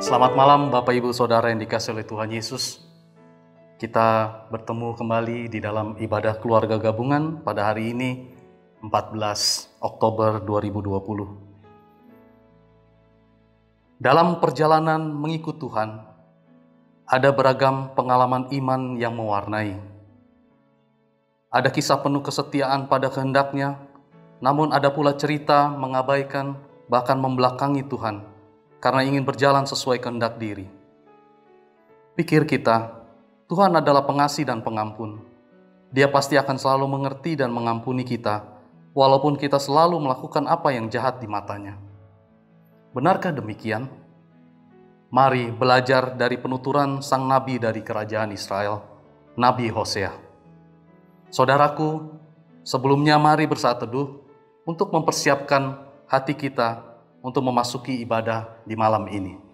Selamat malam Bapak Ibu Saudara yang dikasihi oleh Tuhan Yesus. Kita bertemu kembali di dalam ibadah keluarga gabungan pada hari ini 14 Oktober 2020. Dalam perjalanan mengikut Tuhan, ada beragam pengalaman iman yang mewarnai. Ada kisah penuh kesetiaan pada kehendaknya, namun ada pula cerita mengabaikan bahkan membelakangi Tuhan karena ingin berjalan sesuai kehendak diri. Pikir kita, Tuhan adalah pengasih dan pengampun. Dia pasti akan selalu mengerti dan mengampuni kita, walaupun kita selalu melakukan apa yang jahat di matanya. Benarkah demikian? Mari belajar dari penuturan sang nabi dari kerajaan Israel, Nabi Hosea. Saudaraku, sebelumnya mari bersaat teduh untuk mempersiapkan hati kita untuk memasuki ibadah di malam ini.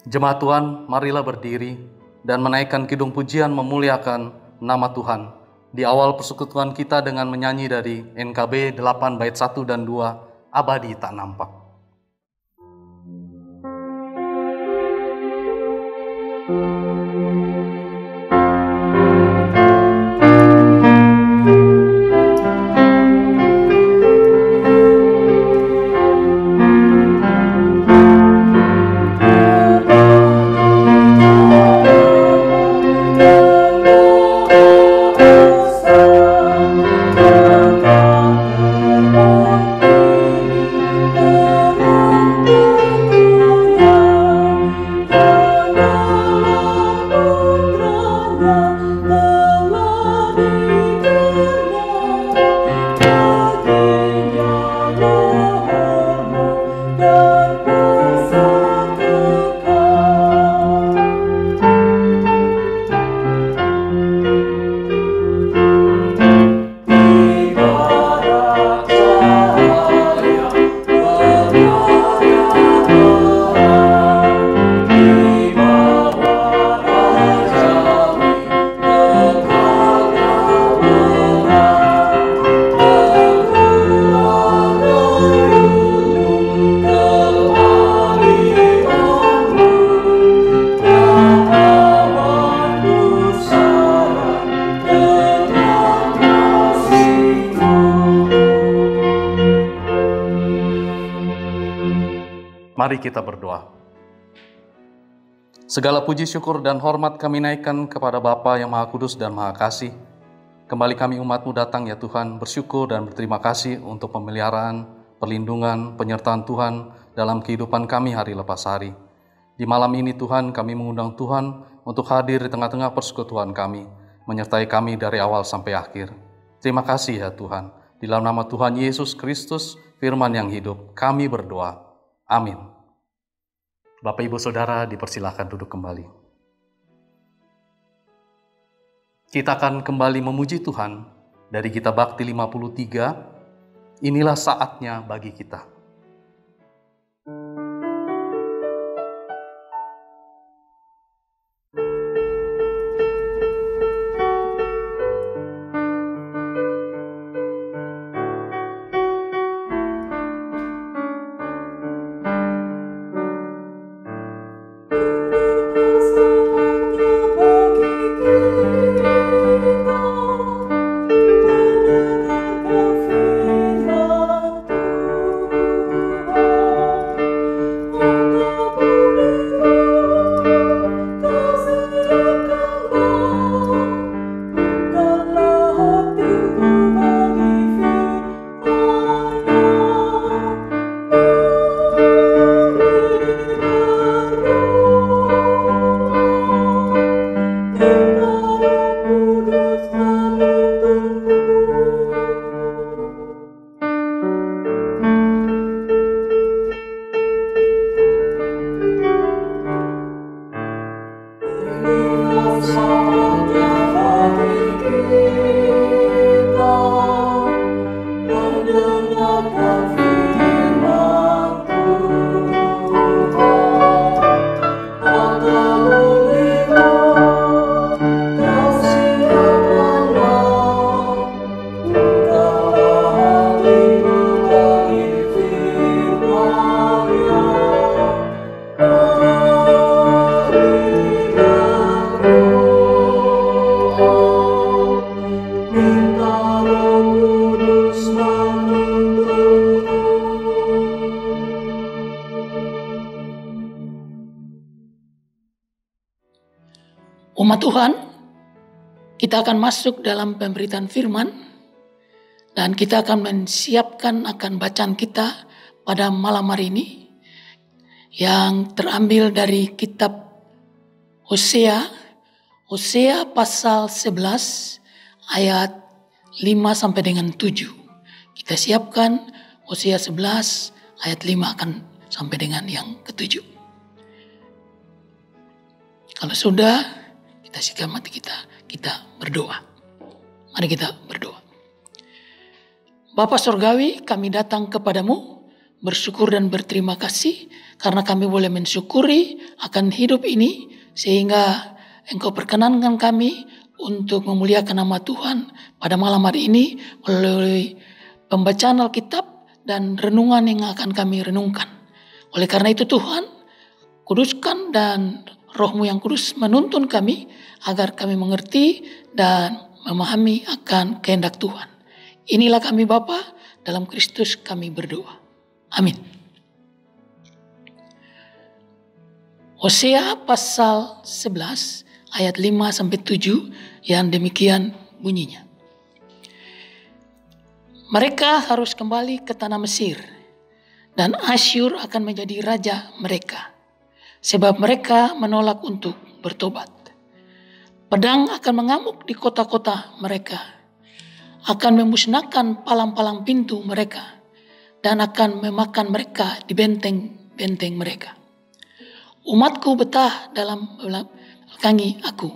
Jemaat Tuhan, marilah berdiri dan menaikkan kidung pujian memuliakan nama Tuhan. Di awal persekutuan kita dengan menyanyi dari NKB 8 bait 1 dan 2, Abadi Tak Nampak. Mari kita berdoa. Segala puji syukur dan hormat kami naikkan kepada Bapa yang Maha Kudus dan Maha Kasih. Kembali kami umat-Mu datang ya Tuhan, bersyukur dan berterima kasih untuk pemeliharaan, perlindungan, penyertaan Tuhan dalam kehidupan kami hari lepas hari. Di malam ini Tuhan, kami mengundang Tuhan untuk hadir di tengah-tengah persekutuan kami, menyertai kami dari awal sampai akhir. Terima kasih ya Tuhan. Di dalam nama Tuhan Yesus Kristus, firman yang hidup, kami berdoa. Amin. Bapak Ibu Saudara dipersilakan duduk kembali. Kita akan kembali memuji Tuhan dari Kitab Bakti 53. Inilah saatnya bagi kita. Engkau Roh Kudus menuntunku. Umat Tuhan, kita akan masuk dalam pemberitaan firman dan kita akan menyiapkan akan bacaan kita pada malam hari ini yang terambil dari kitab Hosea pasal 11 ayat 5 sampai dengan 7. Kita siapkan Hosea 11 ayat 5 akan sampai dengan yang ke-7. Kalau sudah, kita siapkan mati kita berdoa. Mari kita berdoa. Bapa Surgawi, kami datang kepadamu bersyukur dan berterima kasih karena kami boleh mensyukuri akan hidup ini sehingga Engkau perkenankan kami untuk memuliakan nama Tuhan pada malam hari ini melalui pembacaan Alkitab dan renungan yang akan kami renungkan. Oleh karena itu Tuhan, kuduskan dan Roh-Mu yang kudus menuntun kami agar kami mengerti dan memahami akan kehendak Tuhan. Inilah kami Bapa, dalam Kristus kami berdoa. Amin. Hosea pasal 11 ayat 5 sampai 7 yang demikian bunyinya. Mereka harus kembali ke tanah Mesir dan Asyur akan menjadi raja mereka. Sebab mereka menolak untuk bertobat. Pedang akan mengamuk di kota-kota mereka. Akan memusnahkan palang-palang pintu mereka. Dan akan memakan mereka di benteng-benteng mereka. Umatku betah dalam belakangi aku.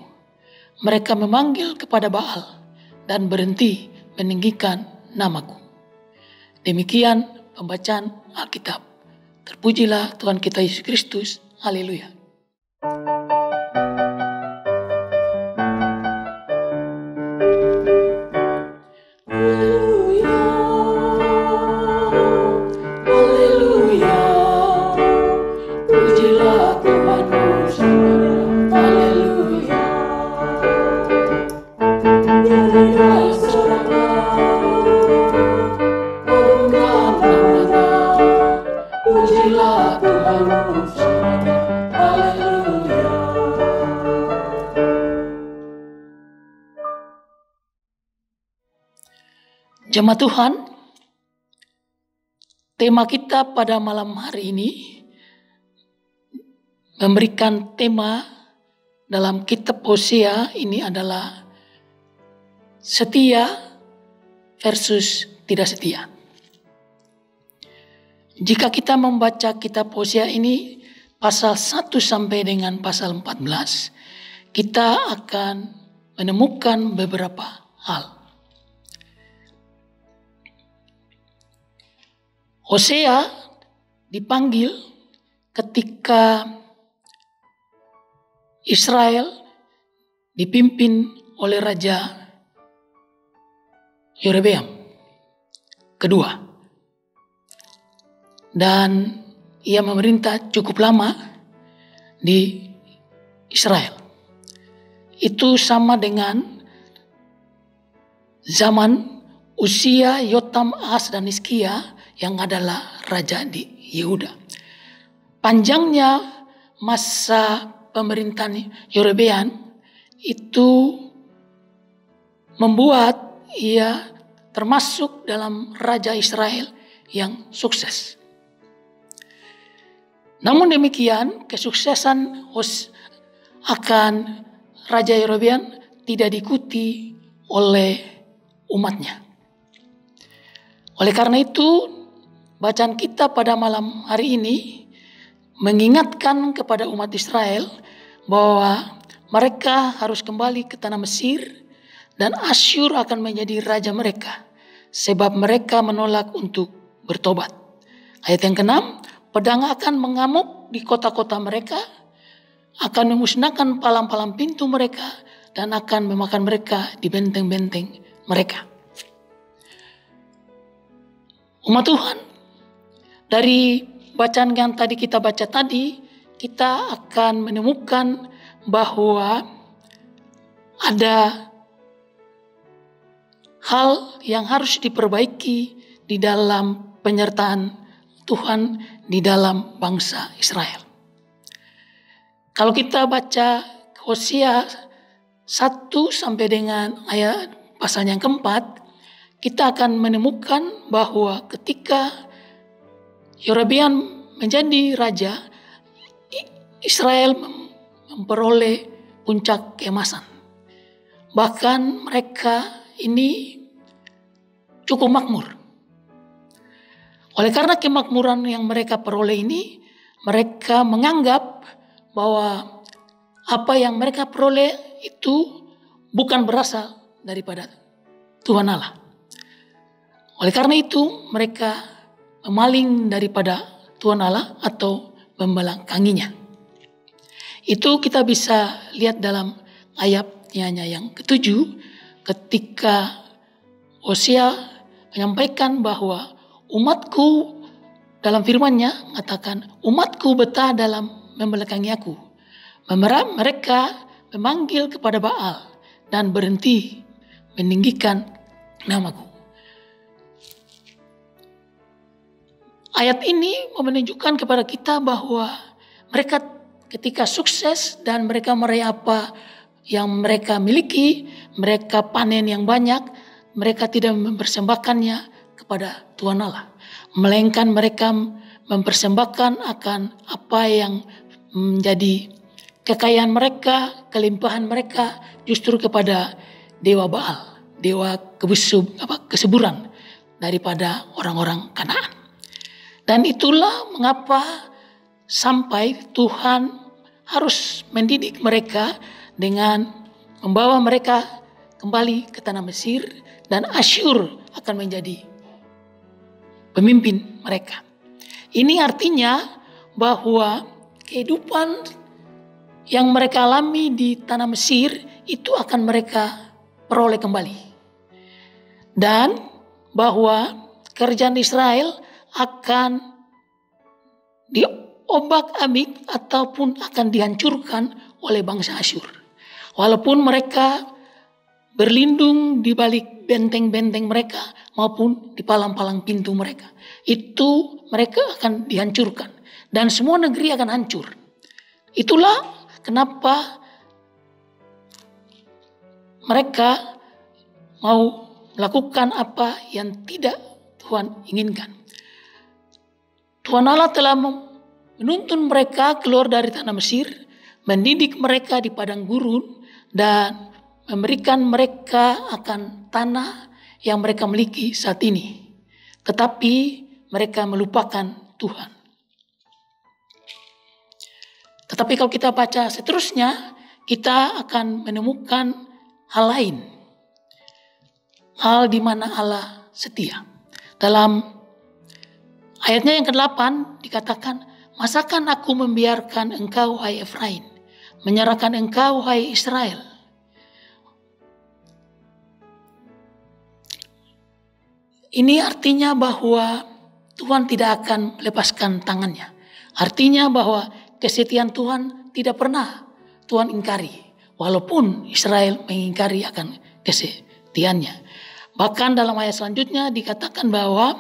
Mereka memanggil kepada Baal. Dan berhenti meninggikan namaku. Demikian pembacaan Alkitab. Terpujilah Tuhan kita Yesus Kristus. Haleluya. Haleluya, haleluya, pujilah Tuhanku semuanya. Haleluya, nyanyilah sorakan, agungkan namanya, pujilah Tuhanku semuanya. Haleluya. Jemaat Tuhan, tema kita pada malam hari ini memberikan tema dalam kitab Hosea ini adalah setia versus tidak setia. Jika kita membaca kitab Hosea ini pasal 1 sampai dengan pasal 14, kita akan menemukan beberapa hal. Hosea dipanggil ketika Israel dipimpin oleh Raja Yerobeam kedua. Dan ia memerintah cukup lama di Israel. Itu sama dengan zaman Usia, Yotam, Ahaz, dan Hizkia yang adalah raja di Yehuda. Panjangnya masa pemerintahan Yerobeam itu membuat ia termasuk dalam raja Israel yang sukses. Namun demikian, kesuksesan akan Raja Yerobeam tidak diikuti oleh umatnya. Oleh karena itu, bacaan kita pada malam hari ini mengingatkan kepada umat Israel bahwa mereka harus kembali ke tanah Mesir dan Asyur akan menjadi raja mereka sebab mereka menolak untuk bertobat. Ayat yang ke-6, pedang akan mengamuk di kota-kota mereka, akan memusnahkan palang-palang pintu mereka, dan akan memakan mereka di benteng-benteng mereka. Umat Tuhan, dari bacaan yang tadi kita baca tadi, kita akan menemukan bahwa ada hal yang harus diperbaiki di dalam penyertaan Tuhan di dalam bangsa Israel. Kalau kita baca Hosea 1 sampai dengan ayat pasal yang keempat, kita akan menemukan bahwa ketika Yerobeam menjadi raja, Israel memperoleh puncak keemasan. Bahkan mereka ini cukup makmur. Oleh karena kemakmuran yang mereka peroleh ini, mereka menganggap bahwa apa yang mereka peroleh itu bukan berasal daripada Tuhan Allah. Oleh karena itu, mereka memaling daripada Tuhan Allah atau membelakanginya. Itu kita bisa lihat dalam ayatnya yang ke-7 ketika Hosea menyampaikan bahwa umatku, dalam firman-Nya mengatakan, umatku betah dalam membelakangi aku. Mereka memanggil kepada Baal dan berhenti meninggikan namaku. Ayat ini menunjukkan kepada kita bahwa mereka ketika sukses dan mereka meraih apa yang mereka miliki, mereka panen yang banyak, mereka tidak mempersembahkannya kepada Tuhan Allah. Melainkan mereka mempersembahkan akan apa yang menjadi kekayaan mereka, kelimpahan mereka justru kepada dewa Baal, dewa kesuburan daripada orang-orang Kanaan. Dan itulah mengapa sampai Tuhan harus mendidik mereka dengan membawa mereka kembali ke tanah Mesir dan Asyur akan menjadi pemimpin mereka. Ini artinya bahwa kehidupan yang mereka alami di tanah Mesir itu akan mereka peroleh kembali. Dan bahwa kerajaan Israel akan diobak-abik ataupun akan dihancurkan oleh bangsa Asyur. Walaupun mereka berlindung di balik benteng-benteng mereka maupun di palang-palang pintu mereka, itu mereka akan dihancurkan dan semua negeri akan hancur. Itulah kenapa mereka mau melakukan apa yang tidak Tuhan inginkan. Tuhan Allah telah menuntun mereka keluar dari tanah Mesir, mendidik mereka di padang gurun, dan memberikan mereka akan tanah yang mereka miliki saat ini. Tetapi mereka melupakan Tuhan. Tetapi kalau kita baca seterusnya, kita akan menemukan hal lain. Hal di mana Allah setia. Dalam ayatnya yang ke-8 dikatakan, masakan aku membiarkan engkau hai Efraim, menyerahkan engkau hai Israel. Ini artinya bahwa Tuhan tidak akan melepaskan tangannya. Artinya bahwa kesetiaan Tuhan tidak pernah Tuhan ingkari. Walaupun Israel mengingkari akan kesetiaannya. Bahkan dalam ayat selanjutnya dikatakan bahwa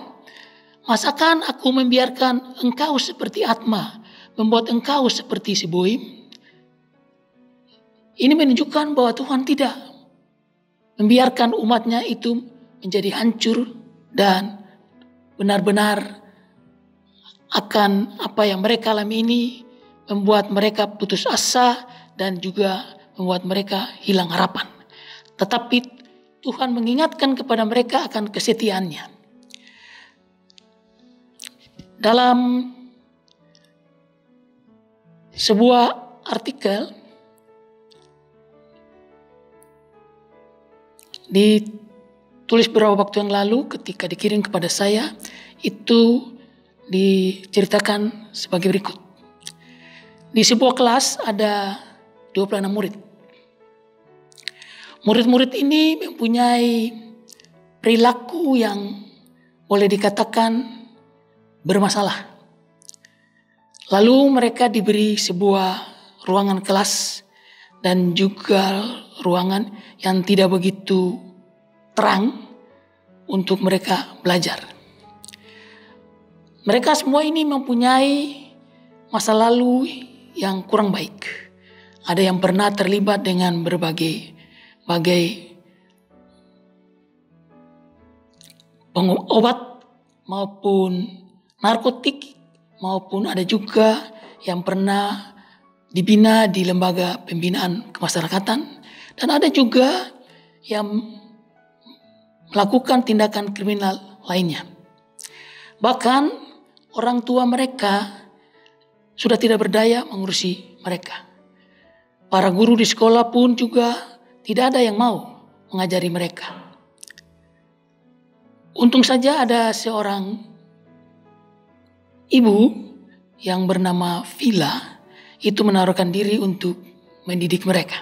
masakan aku membiarkan engkau seperti Atma, membuat engkau seperti Seboim. Ini menunjukkan bahwa Tuhan tidak membiarkan umatnya itu menjadi hancur dan benar-benar akan apa yang mereka alami ini membuat mereka putus asa dan juga membuat mereka hilang harapan. Tetapi Tuhan mengingatkan kepada mereka akan kesetiaannya. Dalam sebuah artikel ditulis beberapa waktu yang lalu ketika dikirim kepada saya, itu diceritakan sebagai berikut. Di sebuah kelas ada 26 murid. Murid-murid ini mempunyai perilaku yang boleh dikatakan bermasalah. Lalu mereka diberi sebuah ruangan kelas dan juga ruangan yang tidak begitu terang untuk mereka belajar. Mereka semua ini mempunyai masa lalu yang kurang baik. Ada yang pernah terlibat dengan berbagai obat maupun narkotik, maupun ada juga yang pernah dibina di lembaga pembinaan kemasyarakatan, dan ada juga yang melakukan tindakan kriminal lainnya. Bahkan orang tua mereka sudah tidak berdaya mengurusi mereka. Para guru di sekolah pun juga tidak ada yang mau mengajari mereka. Untung saja ada seorang ibu yang bernama Villa itu menaruhkan diri untuk mendidik mereka.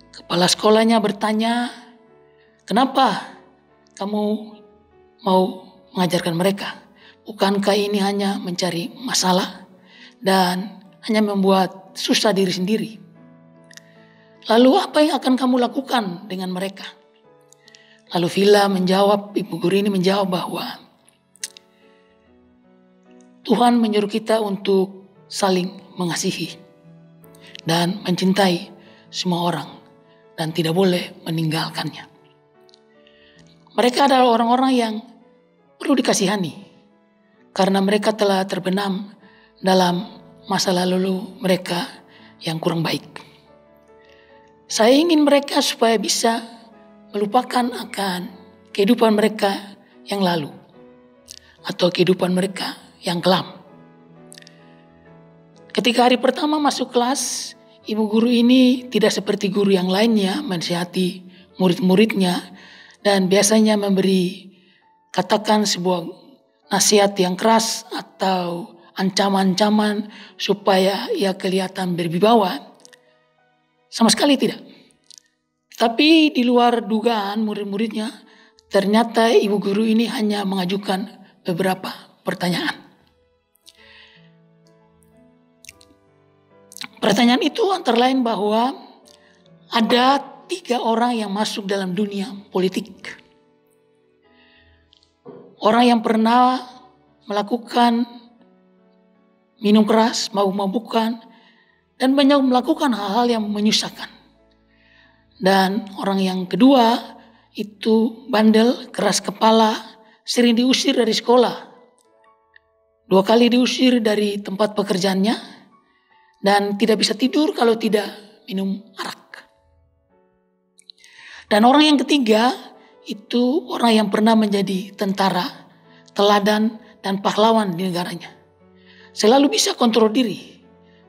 Kepala sekolahnya bertanya, "Kenapa kamu mau mengajarkan mereka? Bukankah ini hanya mencari masalah dan hanya membuat susah diri sendiri? Lalu apa yang akan kamu lakukan dengan mereka?" Lalu Villa menjawab, ibu guru ini menjawab bahwa Tuhan menyuruh kita untuk saling mengasihi dan mencintai semua orang dan tidak boleh meninggalkannya. Mereka adalah orang-orang yang perlu dikasihani karena mereka telah terbenam dalam masa lalu mereka yang kurang baik. Saya ingin mereka supaya bisa melupakan akan kehidupan mereka yang lalu atau kehidupan mereka yang kelam. Ketika hari pertama masuk kelas, ibu guru ini tidak seperti guru yang lainnya menasihati murid-muridnya dan biasanya memberi katakan sebuah nasihat yang keras atau ancaman-ancaman supaya ia kelihatan berwibawa. Sama sekali tidak. Tapi di luar dugaan murid-muridnya, ternyata ibu guru ini hanya mengajukan beberapa pertanyaan. Pertanyaan itu antara lain bahwa ada 3 orang yang masuk dalam dunia politik. Orang yang pernah melakukan minum keras, mabuk-mabukan, dan banyak melakukan hal-hal yang menyusahkan. Dan orang yang kedua itu bandel, keras kepala, sering diusir dari sekolah. 2 kali diusir dari tempat pekerjaannya dan tidak bisa tidur kalau tidak minum arak. Dan orang yang ketiga itu orang yang pernah menjadi tentara, teladan dan pahlawan di negaranya. Selalu bisa kontrol diri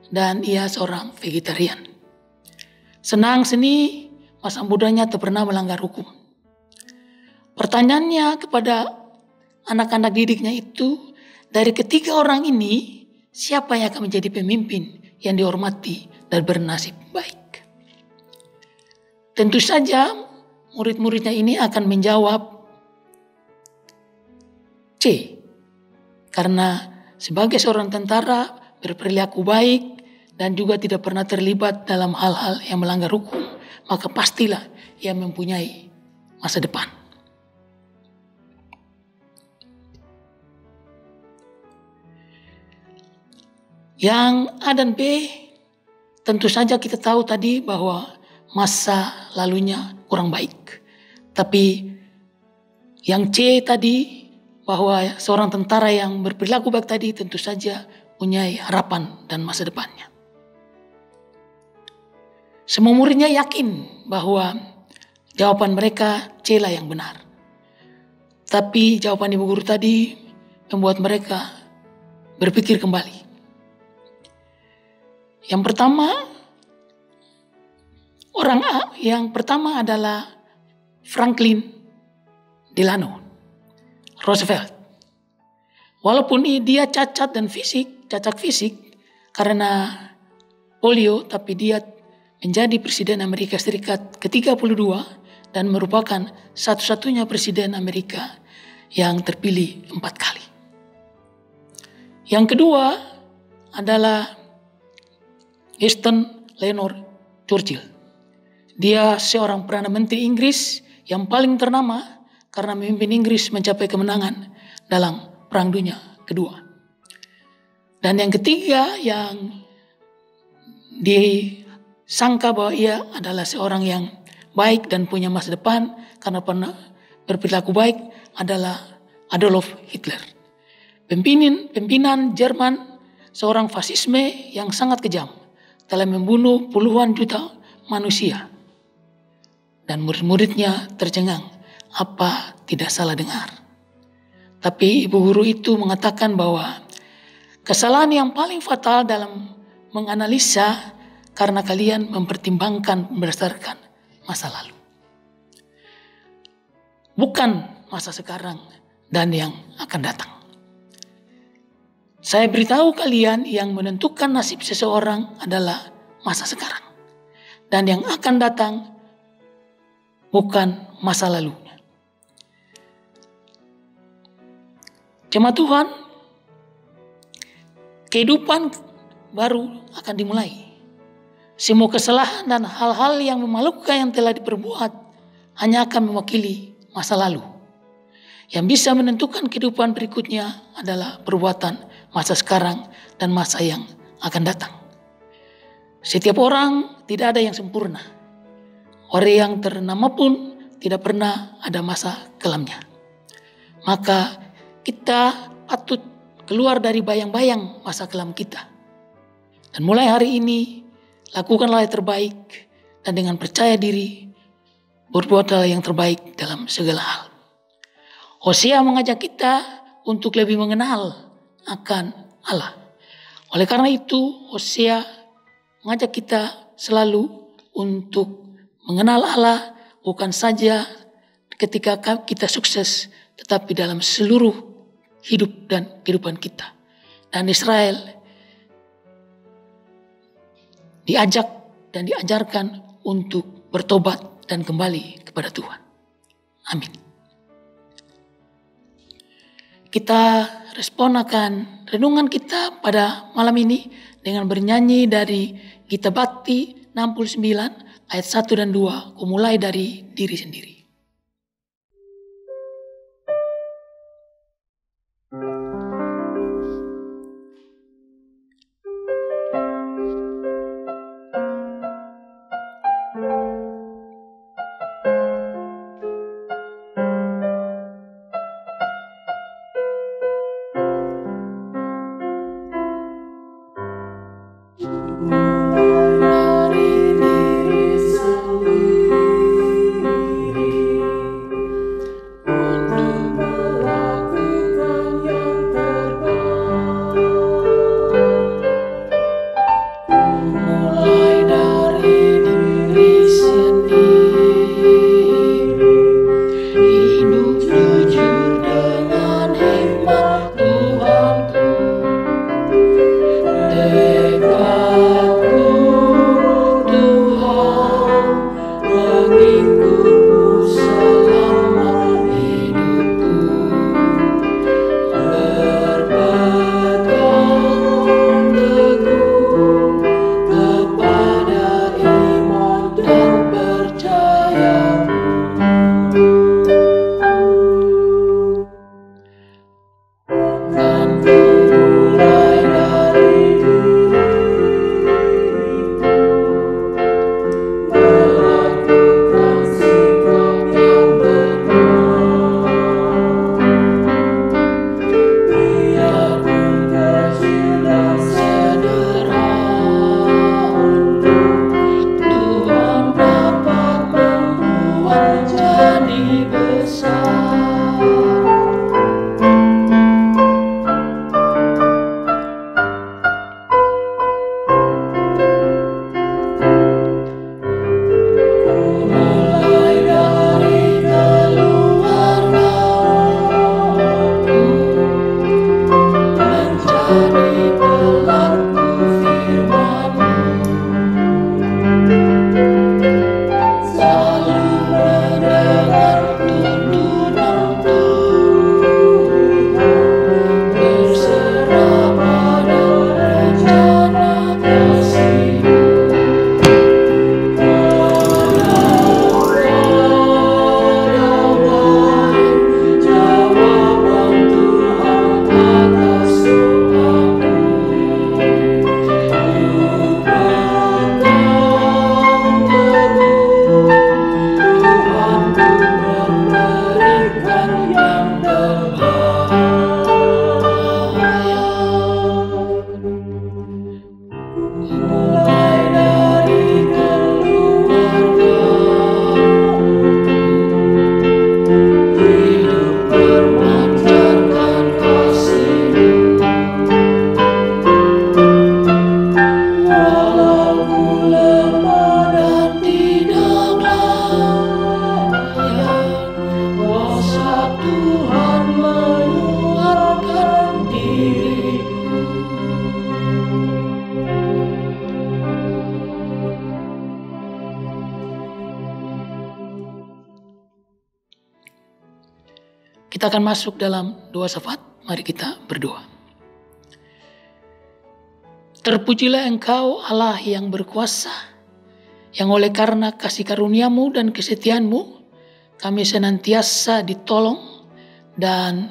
dan ia seorang vegetarian. Senang seni, masa mudanya tak pernah melanggar hukum. Pertanyaannya kepada anak-anak didiknya itu, dari ketiga orang ini, siapa yang akan menjadi pemimpin yang dihormati dan bernasib baik? Tentu saja murid-muridnya ini akan menjawab C. Karena sebagai seorang tentara berperilaku baik dan juga tidak pernah terlibat dalam hal-hal yang melanggar hukum, maka pastilah ia mempunyai masa depan. Yang A dan B, tentu saja kita tahu tadi bahwa masa lalunya kurang baik. Tapi yang C tadi, bahwa seorang tentara yang berperilaku baik tadi tentu saja punya harapan dan masa depannya. Semua muridnya yakin bahwa jawaban mereka C lah yang benar. Tapi jawaban ibu guru tadi membuat mereka berpikir kembali. Yang pertama adalah Franklin Delano Roosevelt. Walaupun dia cacat fisik karena polio, tapi dia menjadi Presiden Amerika Serikat ke-32 dan merupakan satu-satunya Presiden Amerika yang terpilih 4 kali. Yang kedua adalah Winston Leonard Churchill. Dia seorang Perdana Menteri Inggris yang paling ternama karena memimpin Inggris mencapai kemenangan dalam Perang Dunia Kedua. Dan yang ketiga, yang disangka bahwa ia adalah seorang yang baik dan punya masa depan karena pernah berperilaku baik adalah Adolf Hitler. Pimpinan Jerman, seorang fasisme yang sangat kejam, telah membunuh puluhan juta manusia. Dan murid-muridnya tercengang, apa tidak salah dengar. Tapi ibu guru itu mengatakan bahwa kesalahan yang paling fatal dalam menganalisa karena kalian mempertimbangkan berdasarkan masa lalu. Bukan masa sekarang dan yang akan datang. Saya beritahu kalian yang menentukan nasib seseorang adalah masa sekarang. Dan yang akan datang bukan masa lalunya. Jemaat Tuhan, kehidupan baru akan dimulai. Semua kesalahan dan hal-hal yang memalukan yang telah diperbuat hanya akan mewakili masa lalu. Yang bisa menentukan kehidupan berikutnya adalah perbuatan masa sekarang dan masa yang akan datang. Setiap orang tidak ada yang sempurna. Orang yang ternama pun tidak pernah ada masa kelamnya. Maka kita patut keluar dari bayang-bayang masa kelam kita. Dan mulai hari ini, lakukanlah yang terbaik dan dengan percaya diri, berbuatlah yang terbaik dalam segala hal. Hosea mengajak kita untuk lebih mengenal akan Allah. Oleh karena itu, Hosea mengajak kita selalu untuk mengenal Allah bukan saja ketika kita sukses, tetapi dalam seluruh hidup dan kehidupan kita. Dan Israel diajak dan diajarkan untuk bertobat dan kembali kepada Tuhan. Amin. Kita respon akan renungan kita pada malam ini dengan bernyanyi dari Gita Bakti 69 ayat 1 dan 2, kumulai dari diri sendiri. Dari diri sendiri Kita akan masuk dalam doa syafaat. Mari kita berdoa. Terpujilah Engkau Allah yang berkuasa, yang oleh karena kasih karunia-Mu dan kesetiaan-Mu, kami senantiasa ditolong dan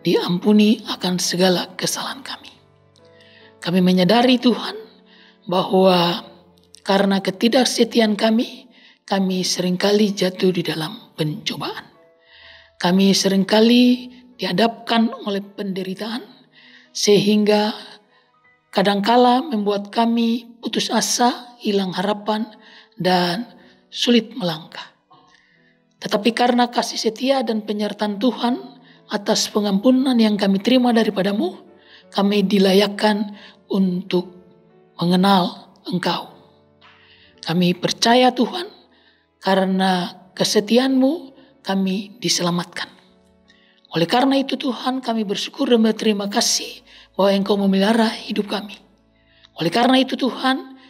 diampuni akan segala kesalahan kami. Kami menyadari Tuhan bahwa karena ketidaksetiaan kami seringkali jatuh di dalam pencobaan. Kami seringkali dihadapkan oleh penderitaan sehingga kadangkala membuat kami putus asa, hilang harapan, dan sulit melangkah. Tetapi karena kasih setia dan penyertaan Tuhan atas pengampunan yang kami terima daripada-Mu, kami dilayakkan untuk mengenal Engkau. Kami percaya Tuhan, karena kesetiaan-Mu kami diselamatkan. Oleh karena itu Tuhan, kami bersyukur dan berterima kasih bahwa Engkau memelihara hidup kami. Oleh karena itu Tuhan,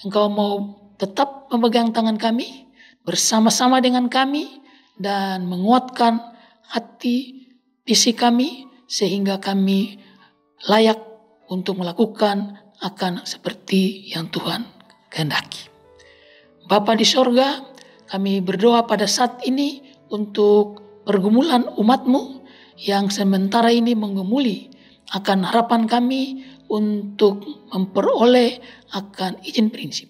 Engkau mau tetap memegang tangan kami, bersama-sama dengan kami, dan menguatkan hati fisik kami, sehingga kami layak untuk melakukan akan seperti yang Tuhan kehendaki. Bapa di sorga, kami berdoa pada saat ini untuk pergumulan umat-Mu yang sementara ini menggumuli akan harapan kami untuk memperoleh akan izin prinsip.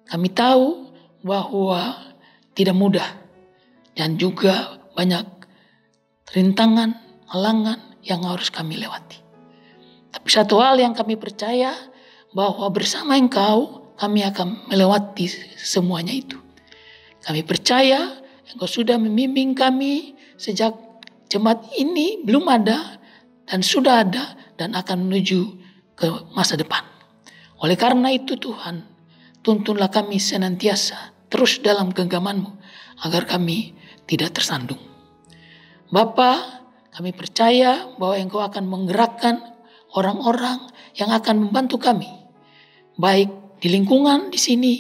Kami tahu bahwa tidak mudah dan juga banyak rintangan, halangan yang harus kami lewati. Tapi satu hal yang kami percaya, bahwa bersama Engkau kami akan melewati semuanya itu. Kami percaya Engkau sudah membimbing kami sejak jemaat ini belum ada dan sudah ada dan akan menuju ke masa depan. Oleh karena itu Tuhan, tuntunlah kami senantiasa terus dalam genggaman-Mu agar kami tidak tersandung. Bapa, kami percaya bahwa Engkau akan menggerakkan orang-orang yang akan membantu kami, baik di lingkungan di sini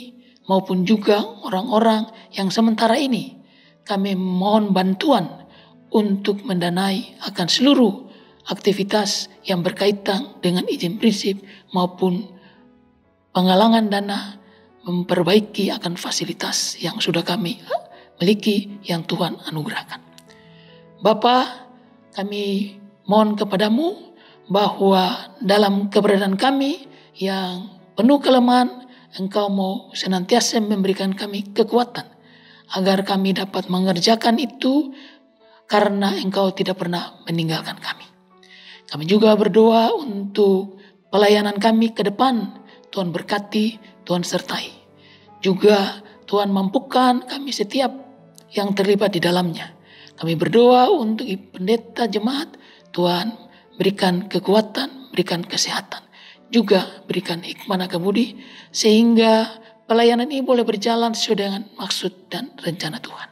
maupun juga orang-orang yang sementara ini kami mohon bantuan untuk mendanai akan seluruh aktivitas yang berkaitan dengan izin prinsip maupun penggalangan dana memperbaiki akan fasilitas yang sudah kami miliki yang Tuhan anugerahkan. Bapa, kami mohon kepadamu bahwa dalam keberadaan kami yang penuh kelemahan, Engkau mau senantiasa memberikan kami kekuatan agar kami dapat mengerjakan itu karena Engkau tidak pernah meninggalkan kami. Kami juga berdoa untuk pelayanan kami ke depan. Tuhan berkati, Tuhan sertai. Juga Tuhan mampukan kami setiap yang terlibat di dalamnya. Kami berdoa untuk pendeta jemaat, Tuhan berikan kekuatan, berikan kesehatan. Juga berikan hikmah dan kebudi sehingga pelayanan ini boleh berjalan sesuai dengan maksud dan rencana Tuhan.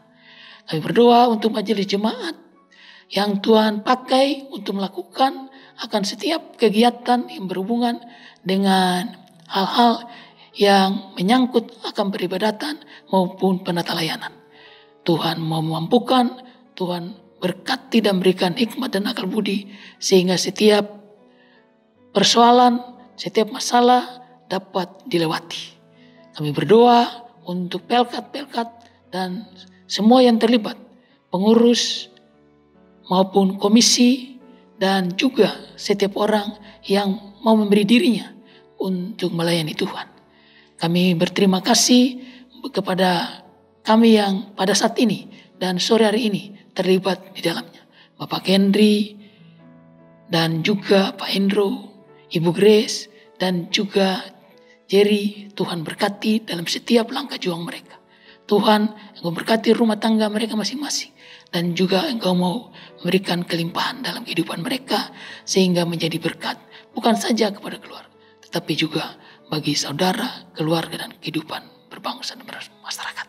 Kami berdoa untuk majelis jemaat yang Tuhan pakai untuk melakukan akan setiap kegiatan yang berhubungan dengan hal-hal yang menyangkut akan peribadatan maupun penata layanan. Tuhan mau memampukan, Tuhan berkati dan berikan hikmat dan akal budi sehingga setiap persoalan, setiap masalah dapat dilewati. Kami berdoa untuk pelkat-pelkat dan semua yang terlibat, pengurus maupun komisi dan juga setiap orang yang mau memberi dirinya untuk melayani Tuhan. Kami berterima kasih kepada kami yang pada saat ini dan sore hari ini terlibat di dalamnya. Bapak Henry dan juga Pak Hendro, Ibu Grace dan juga Jerry, Tuhan berkati dalam setiap langkah juang mereka. Tuhan, Engkau berkati rumah tangga mereka masing-masing. Dan juga Engkau mau memberikan kelimpahan dalam kehidupan mereka sehingga menjadi berkat. Bukan saja kepada keluarga, tetapi juga bagi saudara, keluarga dan kehidupan berbangsa dan bermasyarakat.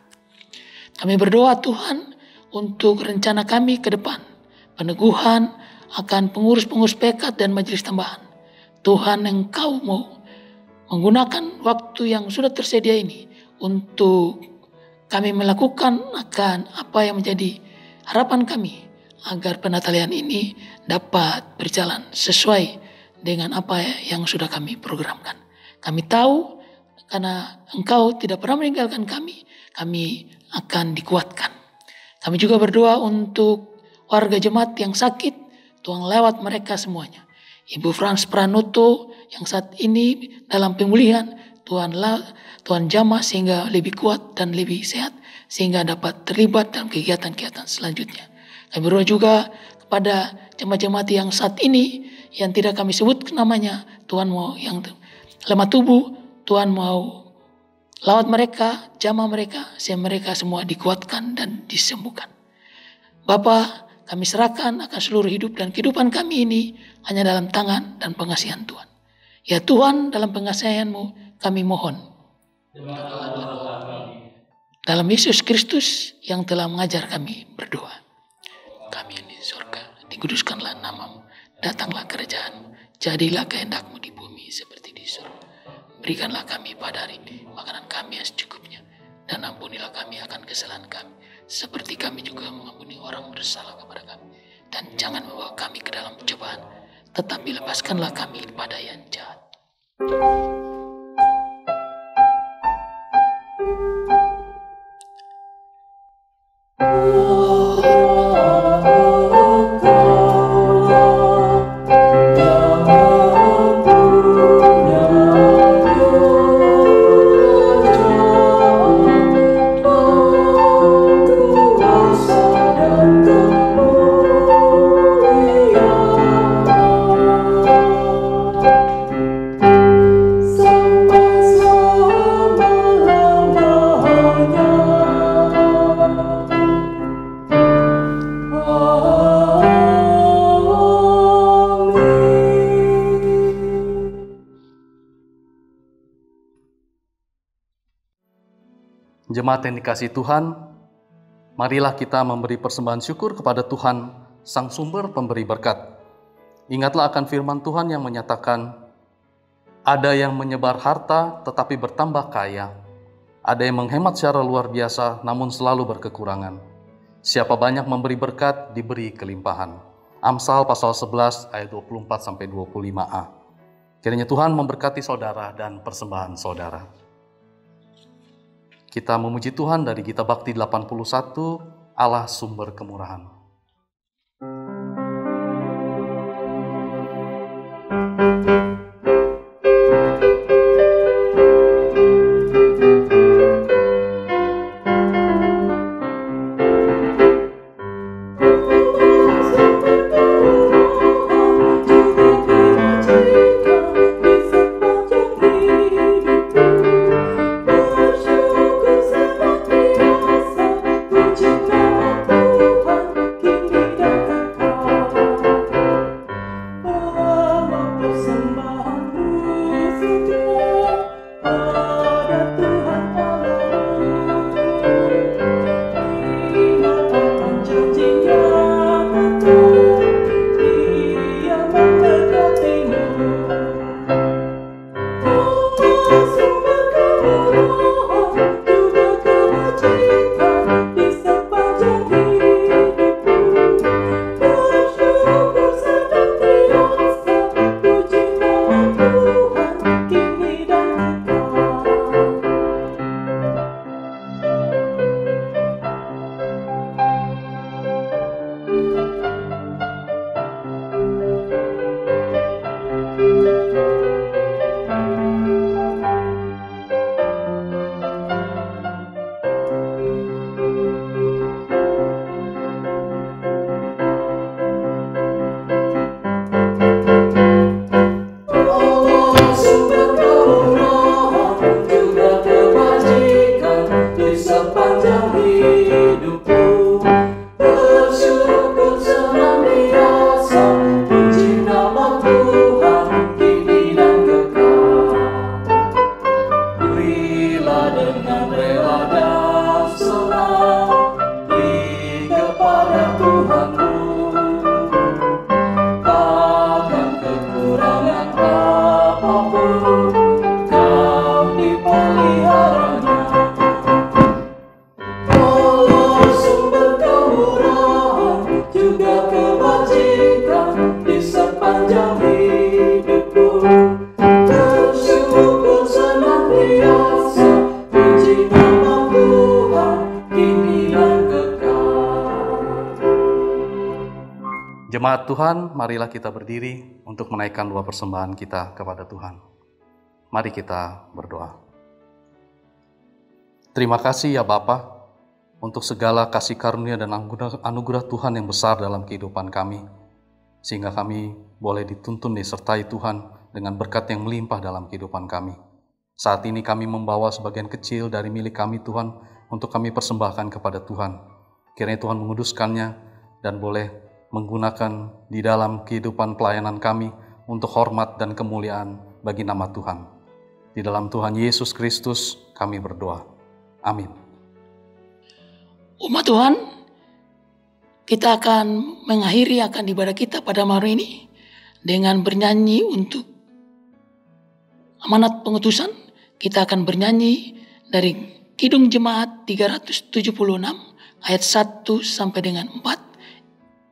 Kami berdoa Tuhan untuk rencana kami ke depan. Peneguhan akan pengurus-pengurus pekat dan majelis tambahan. Tuhan, Engkau mau menggunakan waktu yang sudah tersedia ini untuk kami melakukan akan apa yang menjadi harapan kami agar penatalian ini dapat berjalan sesuai dengan apa yang sudah kami programkan. Kami tahu karena Engkau tidak pernah meninggalkan kami akan dikuatkan. Kami juga berdoa untuk warga jemaat yang sakit, Tuhan lewat mereka semuanya. Ibu Frans Pranoto yang saat ini dalam pemulihan, Tuhan jamah sehingga lebih kuat dan lebih sehat, sehingga dapat terlibat dalam kegiatan-kegiatan selanjutnya. Kami berdoa juga kepada jemaat-jemaat yang saat ini yang tidak kami sebut namanya, Tuhan mau yang lemah tubuh, Tuhan mau lawat mereka, jamah mereka, sehingga mereka semua dikuatkan dan disembuhkan. Bapa, kami serahkan akan seluruh hidup dan kehidupan kami ini hanya dalam tangan dan pengasihan Tuhan. Ya Tuhan, dalam pengasihan-Mu kami mohon. Dalam Yesus Kristus yang telah mengajar kami berdoa. Kami yang di surga, dikuduskanlah nama-Mu, datanglah kerajaan-Mu, jadilah kehendak-Mu di bumi seperti di surga. Berikanlah kami pada hari ini makanan kami yang secukupnya, dan ampunilah kami akan kesalahan kami, seperti kami juga mengampuni orang bersalah kepada kami. Dan jangan membawa kami ke dalam pencobaan, tetapi lepaskanlah kami daripada yang jahat. Jemaat yang dikasihi Tuhan, marilah kita memberi persembahan syukur kepada Tuhan, Sang Sumber Pemberi Berkat. Ingatlah akan firman Tuhan yang menyatakan, ada yang menyebar harta tetapi bertambah kaya, ada yang menghemat secara luar biasa namun selalu berkekurangan. Siapa banyak memberi berkat, diberi kelimpahan. Amsal pasal 11 ayat 24-25a. Kiranya Tuhan memberkati saudara dan persembahan saudara. Kita memuji Tuhan dari Gita Bakti 81, Allah Sumber Kemurahan. Jemaat Tuhan, marilah kita berdiri untuk menaikkan dua persembahan kita kepada Tuhan. Mari kita berdoa. Terima kasih ya Bapa untuk segala kasih karunia dan anugerah Tuhan yang besar dalam kehidupan kami, sehingga kami boleh dituntun disertai Tuhan dengan berkat yang melimpah dalam kehidupan kami. Saat ini kami membawa sebagian kecil dari milik kami Tuhan untuk kami persembahkan kepada Tuhan. Kiranya Tuhan menguduskannya dan boleh menggunakan di dalam kehidupan pelayanan kami untuk hormat dan kemuliaan bagi nama Tuhan. Di dalam Tuhan Yesus Kristus kami berdoa. Amin. Umat Tuhan, kita akan mengakhiri ibadah kita pada malam ini dengan bernyanyi untuk amanat pengutusan. Kita akan bernyanyi dari Kidung Jemaat 376 ayat 1 sampai dengan 4.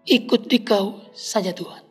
Ikut Dikau saja Tuhan.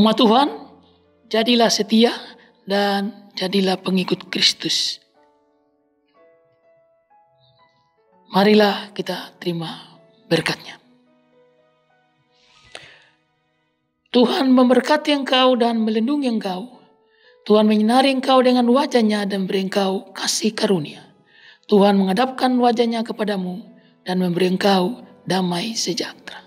Umat Tuhan, jadilah setia dan jadilah pengikut Kristus. Marilah kita terima berkat-Nya. Tuhan memberkati engkau dan melindungi engkau. Tuhan menyinari engkau dengan wajah-Nya dan beri engkau kasih karunia. Tuhan menghadapkan wajah-Nya kepadamu dan memberi engkau damai sejahtera.